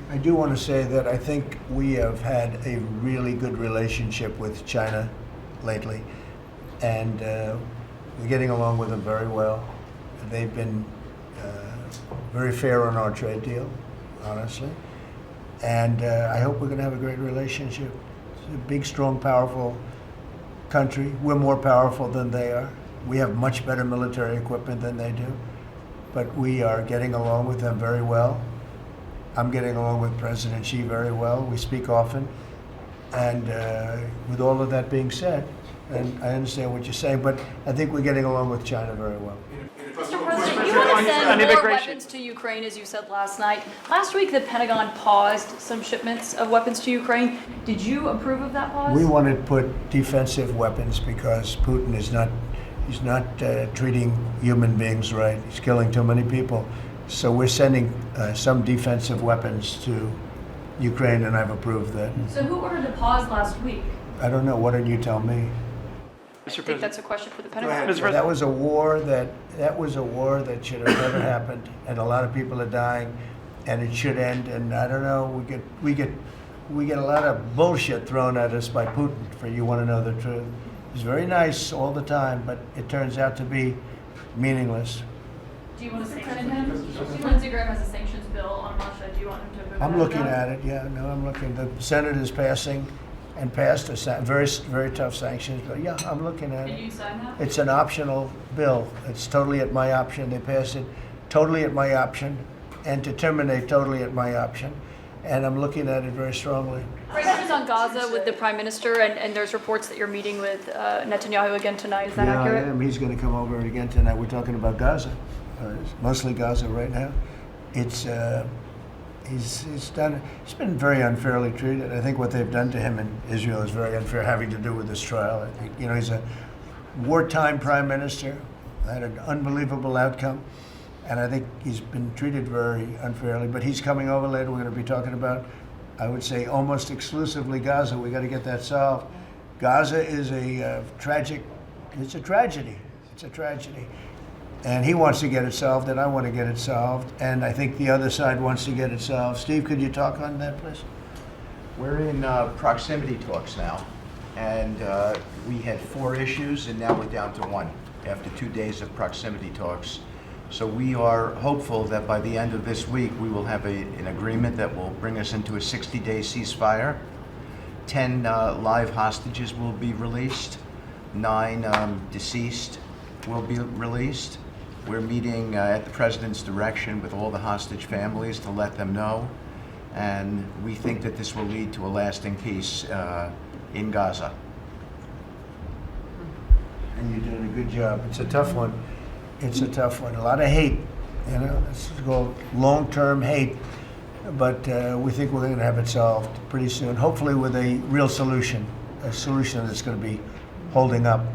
I do want to say that I think we have had a really good relationship with China lately, and we're getting along with them very well. They've been very fair on our trade deal, honestly, and I hope we're going to have a great relationship. It's a big, strong, powerful country. We're more powerful than they are. We have much better military equipment than they do, but we are getting along with them very well. I'm getting along with President Xi very well. We speak often. And with all of that being said, and I understand what you're saying, but I think we're getting along with China very well. Mr. President, you want to send more weapons to Ukraine, as you said last night. Last week, the Pentagon paused some shipments of weapons to Ukraine. Did you approve of that pause? We want to put defensive weapons because Putin is not, he's not treating human beings right. He's killing too many people. So we're sending some defensive weapons to Ukraine, and I've approved that. So who ordered the pause last week? I don't know. Why don't you tell me? I think that's a question for the Pentagon. That was a war that should have never happened, and a lot of people are dying, and it should end. And I don't know. We get a lot of bullshit thrown at us by Putin. For you want to know the truth. He's very nice all the time, but it turns out to be meaningless. Do you want to sanction him? Lindsey Graham has a sanctions bill on Russia. Do you want him to vote? I'm looking at it. Yeah, no, I'm looking. The Senate is passing and passed a very, very tough sanctions bill. Yeah, I'm looking at it. Can you sign that? It's an optional bill. It's totally at my option. They passed it totally at my option, and to terminate totally at my option. And I'm looking at it very strongly. President is on Gaza with the Prime Minister, and there's reports that you're meeting with Netanyahu again tonight. Is that accurate? Yeah, I am. He's going to come over again tonight. We're talking about Gaza. Mostly Gaza right now. It's he's been very unfairly treated. I think what they've done to him in Israel is very unfair, having to do with this trial. I think, you know, he's a wartime prime minister, had an unbelievable outcome, and I think he's been treated very unfairly. But he's coming over later. We're going to be talking about, I would say, almost exclusively Gaza. We got to get that solved. Gaza is a tragic. It's a tragedy. It's a tragedy. And he wants to get it solved, and I want to get it solved, and I think the other side wants to get it solved. Steve, could you talk on that, please? We're in proximity talks now, and we had 4 issues, and now we're down to 1 after 2 days of proximity talks. So we are hopeful that by the end of this week, we will have an agreement that will bring us into a 60-day ceasefire. 10 live hostages will be released. 9 deceased will be released. We're meeting at the President's direction with all the hostage families to let them know. And we think that this will lead to a lasting peace in Gaza. And you're doing a good job. It's a tough one. It's a tough one. A lot of hate, you know. It's called long-term hate. But we think we're going to have it solved pretty soon, hopefully with a real solution, a solution that's going to be holding up.